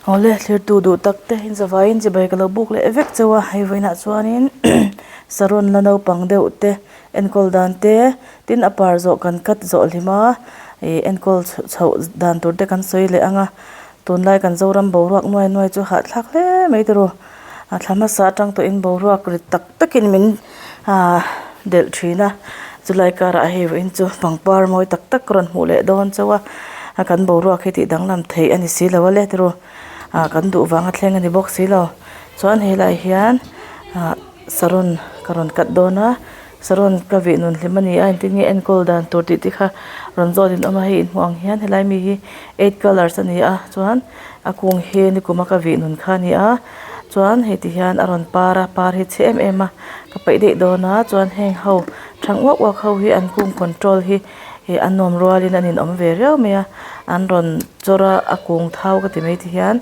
ole thlir tu du takte in zawain chi bai kalo buk le evek chawa haiwaina chuanin saron la naupang deuh te enkawl dan te tin apar zo kan kat zo lima enkawl chhoh dan tur te kan soi le anga tunlai kan zoram boruak noi chu ha thlak hle mai tero thlama sa tang to in boruak ri tak takin min del thina chulai kara hewin chu pangpar moi tak tak ron mu le don chawa kan boruak heti danglam thei ani si lawa le tero kan du wanga thleng ani box si lo chuan helai hian saron karon kat dona saron ka vi nun hlimani a tingi enkawl dan tur ti kha ron zo din ama hi muang hian helai mi hi 8 colors ani a chuan akung he ni kuma ka vi nun kha ni a chuan heti hian aron para par hi chem ema ka pai de dona chuan heng ho thang wak ho hi an kung control hi an nom rualin anin om ve reu mea an ron chora akung thau ka ti mai ti hian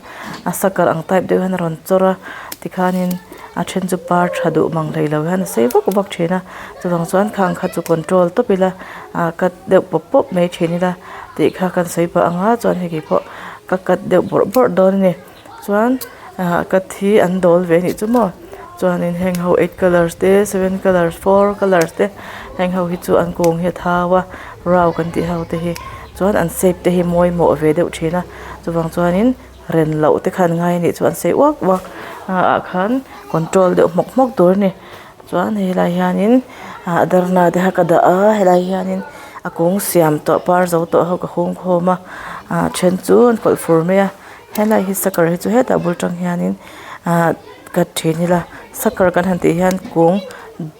a sakar ang type de han ron chora tikhanin a then chu par thadu mang leilo han sei vak thina chuwang chuan khang kha chu control to pila kat deuh pop mai thini da ti kha kan sei pa anga chuan hegi pho ka kat deuh bor don ni chuan kat hi an dol ve ni chumo chuan in heng ho 8 colors te 7 colors 4 colors te heng ho hi chu an kung he thawa raw kan ti ho te hi chuan an shape te hi moi mo ve deuh thina chuwang chuan in ren lo te khan ngai ni chuan sei wak khan control de mok tur ni chuan helai hianin darna de hakada a helai hianin akung siam to par zo to ho ka khum khoma then chun kol fur me helai hi sakar hi chu heta bul tang hianin ka thinila sakar kan han ti hian kung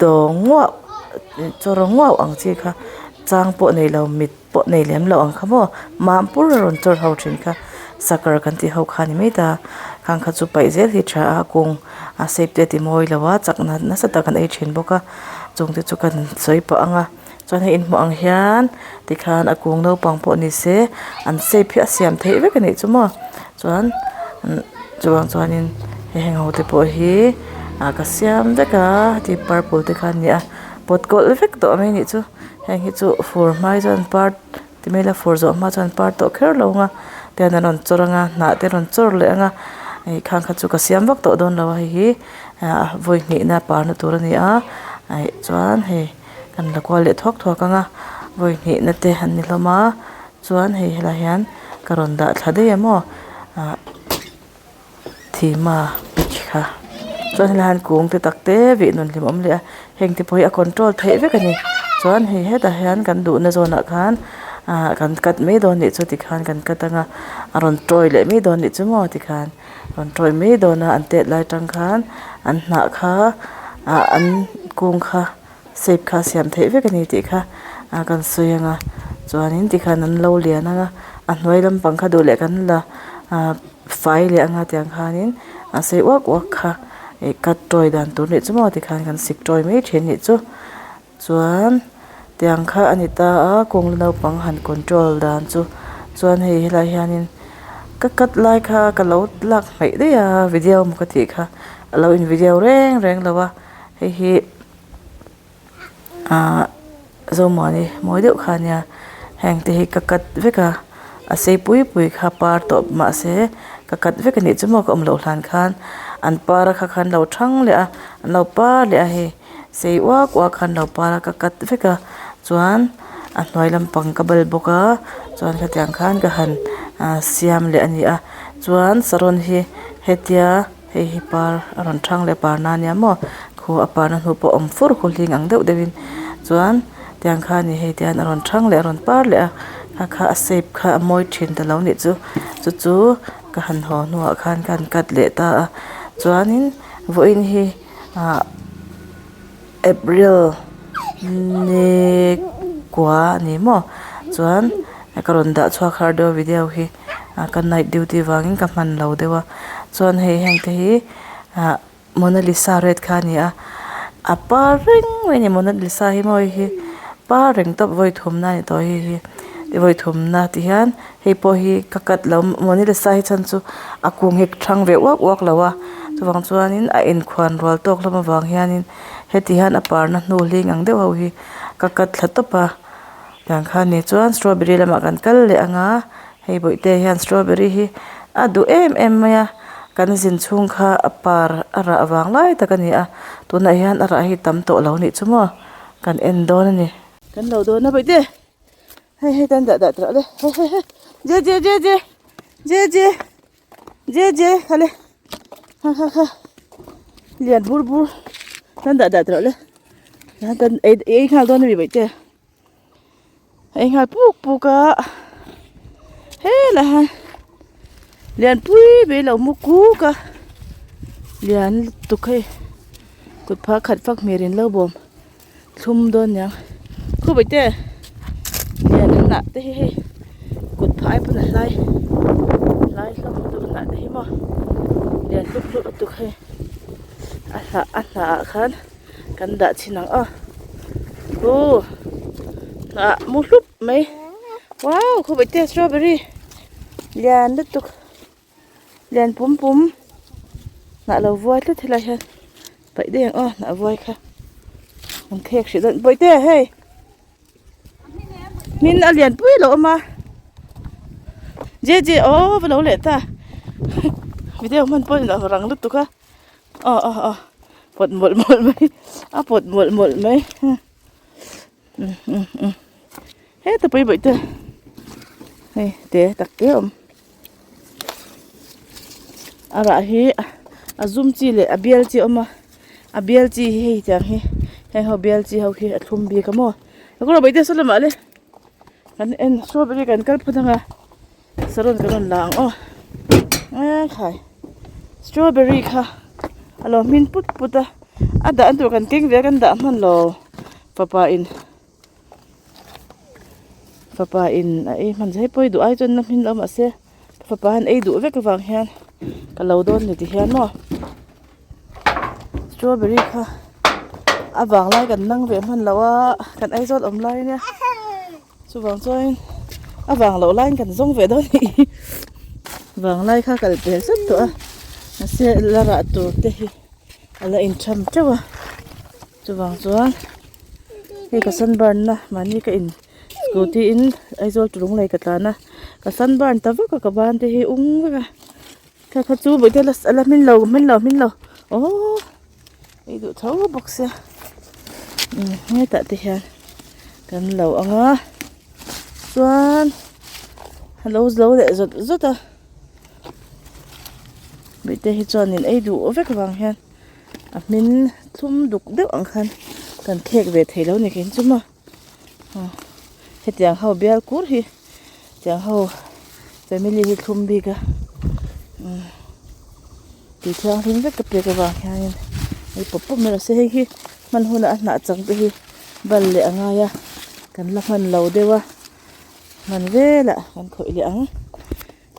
dongwa chorongwa ang chi kha chang po nei lo mit po nei lem lo ang khamo mam pur ron chor ho thin kha sakar kan ti ho khani me ta khang kha chu pai zel hi tha kung a shape te ti moi lawa chakna na sa ta kan ei thin boka chung te chu kan soi pa anga chuan in mo ang hian ti khan akung no pang po ni se an shape hi siam thei ve ka nei chumo chuan in heng ho te po hi ka siam deka ti purple te khan ni a pot kol vek to mai ni chu heng hi chu for mai chuan part ti mela for zo ma chuan part to kher lo nga te an ron choranga na te ron chor le anga ai khang kha chu ka siam vak to don lawa hi voi ni na par na tur ani a ai chuan he kan la kwal le thok anga voi ni na te han ni loma chuan he hela hian karon da thade emo thima pikha chuan lan kung te takte vi nun lim om le heng te poi a control thei ve kani chuan he heta hian kan du na zona khan kan kat me don ni chu ti khan kan katanga aron troi le me don ni chu mo ti khan ron troi me dona an te lai tang khan an na kha an kung kha shape kha siam thei ve kani ti kha kan suyanga chuanin ti khan an lo lian anga a hnoi lam pang kha du le kan la fai le anga tiang khanin a sei wak kha kat troi dan tur ni chu mo ti khan kan sik troi me then ni chu chuan tiang kha anita a kung lo pang han control dan chu chuan hei helai hianin ka kat lai kha ka lo lak mai de ya video mu ka ti kha alo in video reng lawa hi zo mani moi deuh khania heng te hi ka kat veka a sei pui kha par to ma se ka kat veka ni chumo ka lo hlan khan an para kha khan lo thang le a an lo pa le a hi sei wak khan lo para ka kat veka chuan a hnoi lam pang ka bal boka chuan kha tiang khan ka han siam le ani a chuan saron hi hetia hi par ron thang le parnawn ya mo kho apana hu po om fur khulling ang deuh dewin chuan tiang kha ni hetian ron thang le ron par le a kha shape kha moi thin ta lo ni chu ka han ho nu khan kan kat le ta chuanin voin hi April ni kwa ni mo chuan karon da chua khar do video hi kan night duty wangin ka man lo dewa chuan hei heng te hi Mona Lisa red khania a paring weni Mona Lisa hi moi hi paring top voi thum na ni to hi ti voi thum na ti hian hei po hi kakat lo Mona Lisa hi chan chu akung hek thang ve wak lawa chuwang chuanin a in khwan rol tok lama wang hianin heti han a par na hnu ling ang deuh ho hi kakat thatopa tang kha ni chuan strawberry lama kan kal le anga hei boite hian strawberry hi adu em maya kan zin chung kha apar ara awang lai takani a tuna hian ara hi tam to lo ni chumo kan en don ni kan lo do na bai de hei tan da tra le je khale ha lian bur tan da tra le tan ei khal don ni bai te ei khal puk ka he la ha lian pui be lo mu ku ka lian tu khai kut pha khat phak merin lo bom thum don yang khu bai te lian na te he kut phai pa na lai lo tu na te mo lian lu tu khai a khan kan da chinang a o na mu lup mai wow khu bai te strawberry lian lu tu lian pum na lo voi tu thila han pai de na voi kha man khek si don bai te hey min a lian pui lo ma je va lo le ta video man poi la rang lu tu ka pot mol mai a pot mol mai hey ta pai bai te hey te tak ke ara hi azum chi le abial chi oma abial chi hi chang hi heng ho bial chi ho hi athum bi ka mo ko bai te salama le kan en strawberry kan kal phudanga saron kan lang khai strawberry kha alo min puta ada antu kan keng ve kan da man lo papa in ai man jai poi du ai chon na min lo ma se papa han ei du ve ka wang hian ka lo don ni ti hian mo strawberry kha awang lai kan nang ve man lawa kan ai zot om lai ne chu wang choin awang lo lai kan zong ve do ni wang lai kha kal pe sat to a se la ra tu te hi ala in cham chawa chu wang chuan he ka san ban na mani ka in scooty in ai zol turung lai ka ta na ka san ban ta va ka ban te hi ung va ka chu bai te la min lo ei du thau box ya nghe ta te hian kan lo anga chuan hello le zot a bai te hi chuan in ei du vek wang hian a min thum duk deuh ang khan kan khek ve theilo ni kin chuma he tiang ho bial kur hi tiang ho family hi thum bi ka ti thiang hin vek ka pe ka wang hian ai pop me se hi man huna na chang te hi bal le anga ya kan la man lo dewa man vela kan khoi le ang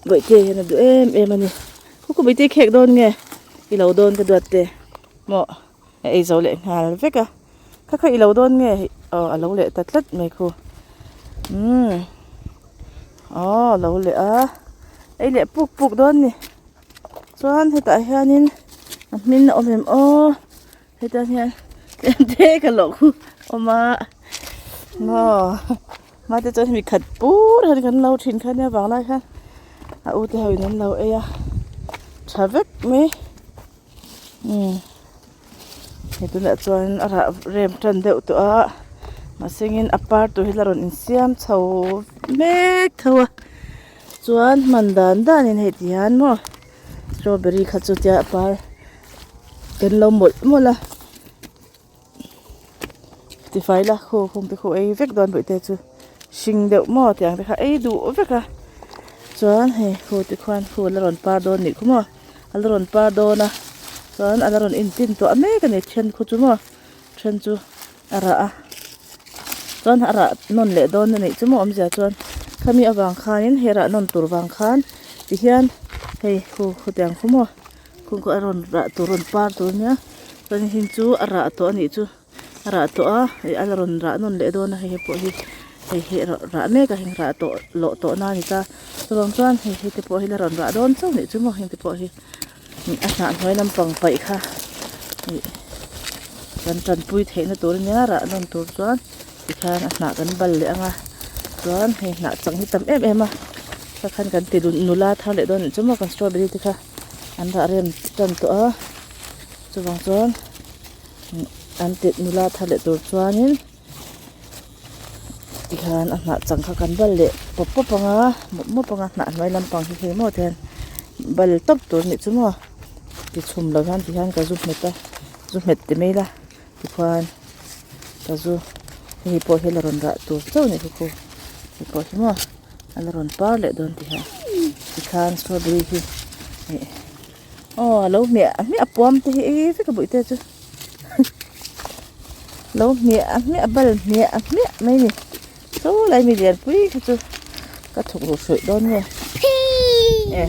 bai te na du em ani ku bai te khek don nge i lo don ka dot te mo ei zo le ngal veka kha i lo don nge a lo le tatlat me khu lo le a ei le puk don ni chuan heta hianin min na omem heta hian te ka lo khu oma ma te chuan mi khat pur han kan lo thin khan ya wang lai khan a u te hoi nan lo e ya thavek me hetu na chuan ara rem tran deuh to a masingin apar tu hilaron in siam chho mek thawa chuan mandan in heti han mo strawberry kha chu tia apar kan lo mola ti fai la kho khom te kho ei vek don bai te chu sing deuh mo tiang te kha ei du veka chuan he kho ti khwan kho la ron par don ni khumo al ron par dona chuan al ron in tin to ame ka ne chen khu chu mo chen chu ara a chuan ara non le don nei chu mo om ja chuan khami awang khanin hera non tur wang khan ti hian hei kho tiang khumo khung ko aron ra turun par tur nya chuan hin chu ara to ani chu ra to a alaron ra non le do na he po hi he ra me ka hing ra to lo to na ni ta rong chuan he te po hi la ron ra don chu ni chu mo hing te po hi a na hoi nam pang pai kha kan pui the na tur nya ra non tur chuan ti khan a na kan bal le anga chuan he na chang hi tam em a ก็ขันกันติดนุลาทาเลดอนจะมากันสตรอเบอรี่ที่ค่ะอันละเรียมจันตัวจะวางจวนอันติดนุลาทาเลตัวจวนนี้ที่ค่ะอันละจังค่ะกันบัลเล่ปปังอ่ะหมดปังอ่ะหนาไม่ลำปังที่เคยหมดแทนบัลตับตัวนี้จะมาที่ชุ่มแล้วกันที่ค่ะก็จุ่มเม็ดละจุ่มเม็ดที่ไม่ละที่ค่ะก็จุ่มที่พอเห็นละรอนระตัวเจ้านี่คือที่พอเห็นมั้ยอันละรอนปาร์เล่ดอนที่ค่ะที่ค่ะสตรอเบอรี่ที่อ๋อแล้วเมียปอมที่ฟิกบุยเตจูแล้วเมียบัลเมียไม่นี่โซ่อะไรมีเดียนปุ้ยจูก็ถูกรูดสวยดอนเนี่ย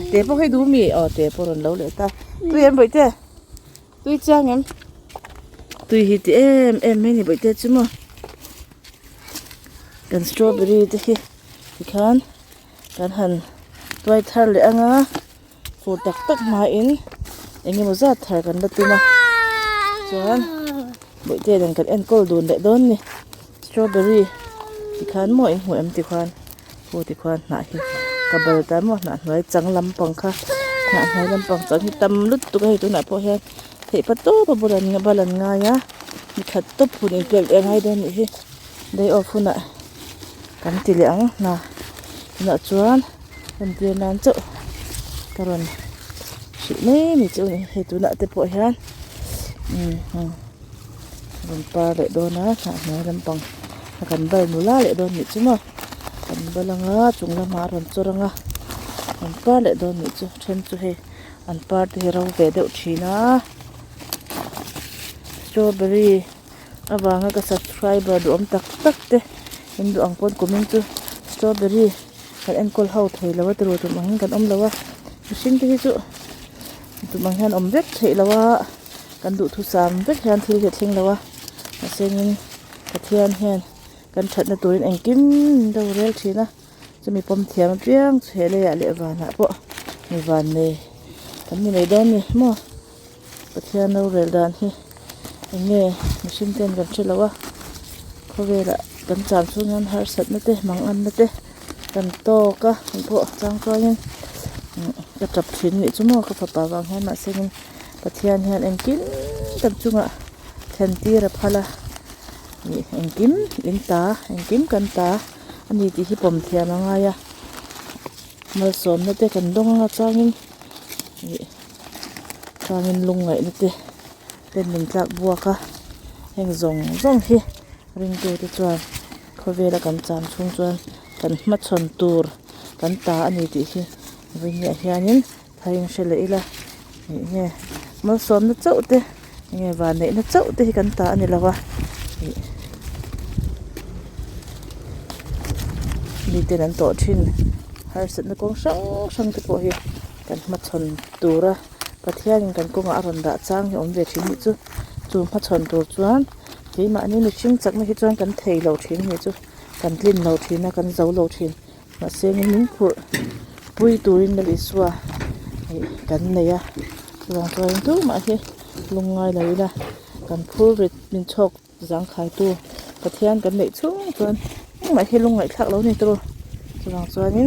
เตะพวกให้ดูมีเตะพวกรอนแล้วเลยตาตุยบุยเตตุยจ้างงั้นตุยฮิตไม่นี่บุยเตจูมั้งกันสตรอเบอรี่ที่ค่ะกันหันตัวทาร์เลยอ่ะฟูตักมาอินอย่างนี้มันจะทาร์กันได้ตัวมั้งจ้าบุยเตดังกันenkawlดูนเด็ดดอนนี่สตรอเบอรี่ที่ค่ะหมวยหัวที่ค่ะฟูที่ค่ะหนาหิกับเบลตามหนาหน่วยจังลำปังค่ะหนาหน่วยลำปังจังที่ตำลุดตัวให้ตัวหนาพอเห็นเห็นประตูประบุรันงาบาลันงายะมีขัดตุ๊บผู้นี้เปลี่ยนเองให้ดอนนี่ได้ออกผู้น่ะกันตีเหลียงน่ะจวนกันเตียนนั้นเจ้าตอนสุดนี้มีเจ้านี่ให้ตัวน่ะเตะพอเห็นลำปลาเลยโดนนะหน่วยลำปังกันใบมูลาเลยโดนนี่ใช่ไหมกันใบละงาจุงละมารันจุรังกันปลาเลยโดนนี่จ้ะเช่นจ้ะให้อันปลาที่เราเวเดอชีนะสตรอเบอรี่บางก็ subscriber ดูตักเตะเห็นดูอังปนกูมิ่งจ้ะสตรอเบอรี่กันenkawlเฮาไทยแล้วว่าตัวตัวมังกันแล้วว่าชิ้นที่จ้ะตัวมังหันเวกไทยแล้วว่ากันดูทุสามเวกหันที่เห็ดแล้วว่าเส้นนี้กระเทียมเห็นกันชัดในตัวเองกินเดาเรียลชีนะจะมีปมเทียมเปรี้ยงเฉยเลยอะเลี้ยวานพวกมีวานเลยกันมีในด้านนี้มั่วกระเทียมเดาเรียลด้านที่อย่างเงี้ยมาชิมเต้นกันเฉยแล้วว่าเขาเวลากันจามช่วงนั้นหาสัตว์นั่นเต้มังอันนั่นเต้กันโตก็พวกจางก็ยังจะจับชิ้นนี่ชั่วโมงก็ปะวางให้มาเส้นกระเทียมเห็นเองกินกันจุงอ่ะแทนที่ระพาละนี่เองกิมลิ้นตาเองกิมกันตาอันนี้ที่ผมเทียมง่ายมาสวมนั่นเตะกันดงละจ้างินนี่จ้างินลุงไงนั่นเตะเป็นหนึ่งจากบัวค่ะเองส่งที่ริงตัวที่จวนเขาเวลากันจามช่วงจวนกันมัดชนตูร์กันตาอันนี้ที่วิ่งเนี่ยเฮียนินไทยยังเฉลยละนี่เนี่ยมาสวมนั่นเจ้าเตะนี่วานเนี่ยนั่นเจ้าเตะกันตาอันนี้ละวะนี่เต็นตัวชิ้นหาสิ่งกงช่างที่พอเห็นกันมาชนตัวระกระเทียมกันกงอารันดาจ้างที่อมเวชิ้นนี้จู่มาชนตัวจวนที่มาอันนี้มีชิ้นจักไม่คิดจวนกันเทเหลาชิ้นนี้จู่กันลิ้นเหลาชิ้นนะกันเจ้าเหลาชิ้นมาเสียงมิ้งปุยตัวรินนั่นอิสวะกันเนี่ยลองตัวตู้มาที่ลงง่ายเลยนะกันพูดเป็นชกจังขายตัวกระเทียมกันเด็กช่วงจวนไม่ให้ลงไหลทักแล้วนี่ตัวลองตัวนี้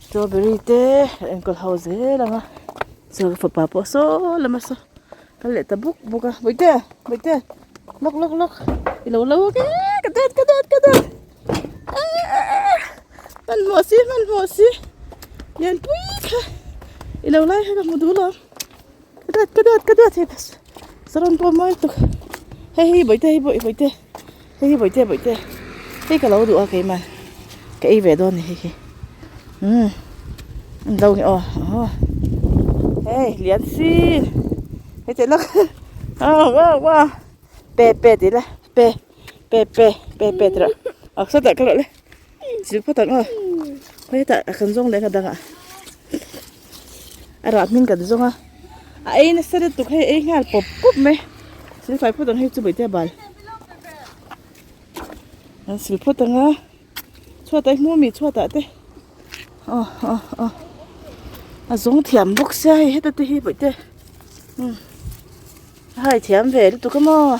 สตรอเบอรี่เต้enkawlเฮาเซ่ละมั้งเจอฝาปะโปโซ่ละมั้งกันเลยตะบุกอะไปเต้ล็อกอีหลูกระเด็ดมันหมดสิยันปุ้ยค่ะอีหลูไล่ให้กับมุดูลมกระเด็ดเฮ้ยสรอนปอมไม่ตุกเฮ้ยไปเต้ให้กับเราดูอะไรมาcái ý về đôn này đâu nhỉ hey liền xin hey thế lắc wow pe tí là pe rồi sao tại cái loại đấy chỉ có tận thôi hey tại cần dùng đấy là đằng rạp mình cần dùng ấy nó sẽ được tụi hay ấy ngài bóp mày chỉ phải phụ tận hay chụp cái bài chỉ phụ tận chua tay mua mì chua tạ tê giống thiểm bốc xe hết tê vậy tê hai thiểm về tụi cái mò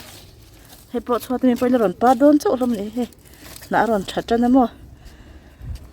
hay bỏ chua tê mình bây giờ còn ba đốn chỗ lắm này nã còn chặt cho nó mò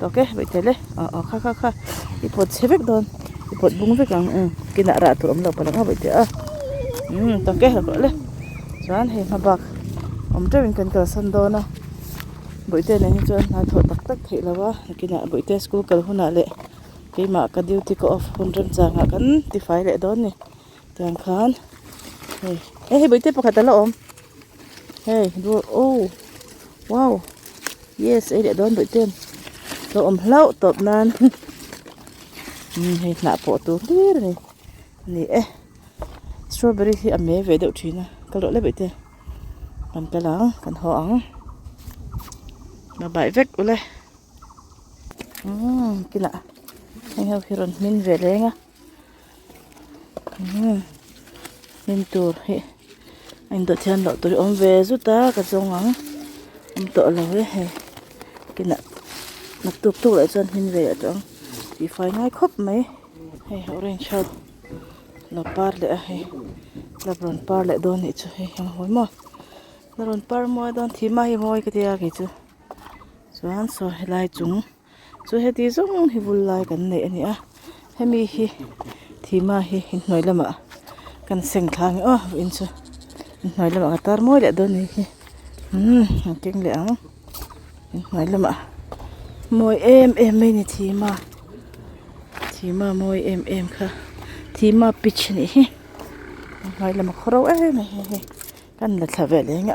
toke bai tele kha ipot sevek don ipot bung vek ang kina ra tur om lo palang bai te a toke ha le chuan he mabak om tewin kan kal san do na bai te ne chuan na tho tak tak thei lawa kina bai te school kal huna le keima ka duty ko off hunrem changa kan ti fai le don ni tang khan hey bai te pakhat la om hey do oh wow yes ai le don bai ten to om hlau top nan hei na po tu lir ni strawberry hi ame ve deuh thina kalo le bete kan kalang kan ho ang na bai vek ule kila anh hao hiron min ve lenga min tur hi anh do thian lo tur om ve zu ta ka chong ang to lo he kina nak tup tu lại chân hin về trong thì phải ngay khóc mấy hay orange shell là par lại hay là brown par lại đón này chứ hay không hối mà là brown par mua đón thì mai mua cái gì cái chứ xoắn xoay lại chúng rồi hết thì giống thì vui lại cái này nhỉ hay mi hi thì mai hi nói là mà cần sinh thang in chứ nói là mà tar mua lại đón này kinh lẽ nói là mà môi em mấy nè thì mà môi em kha thì mà pitch này hay là một khâu này căn là thà về liền nhá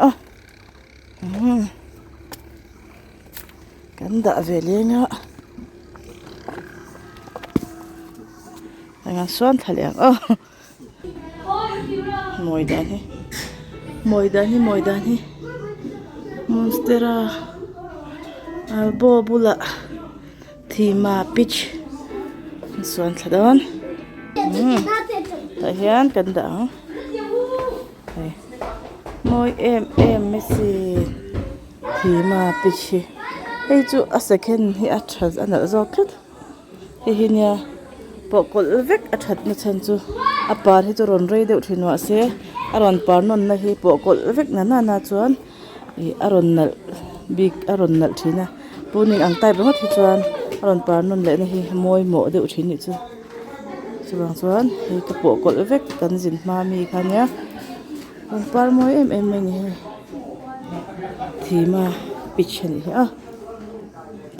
căn đã về liền nhá anh xoan thà liền môi đàn hi monstera albo bula thema pitch suan thadon ta hian kan da moi em messi thema pitch ei chu a second hi a thaz ana zokat hi nia pokol vek a that na chan chu a par hi chu ron rei deuh thinwa se aron parnawn na hi pokol vek na chuan aron nal big aron nal thina puning ang tai bangot hi chuan aron parnawn le na hi moi mo deuh thin ni chu chuan hi ka pokol vek kan jin ma mi khania on par moi em ni hi thema pitch ni hi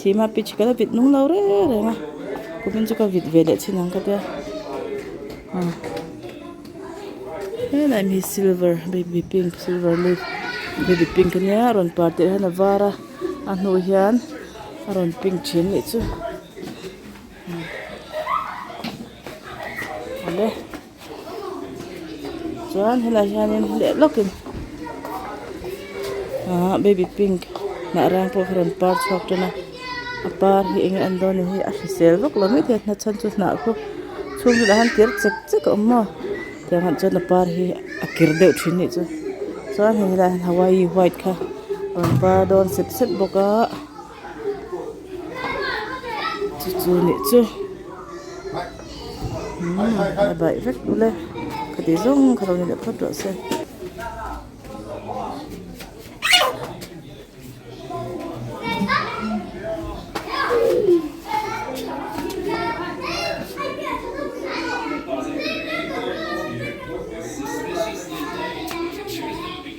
thema pitch kala bit nung lo re nga kupin chu ka vit vele chinang ka te and I'm his silver baby pink silver leaf baby pink nia aron parte hana vara anu hian aron pink chin ni chu ale chuan hela hianin le lokin baby pink na rang po aron par chhok tona apar hi eng an don hi a hisel vok lo mi the na chan chu na ko chung da han tir chek chek omma tiang han chon par hi akir deuh thin ni chu chuan hi la hawaii white kha on pa don set boka chu ni chu bai vek ule khati zong khalo ni le photo se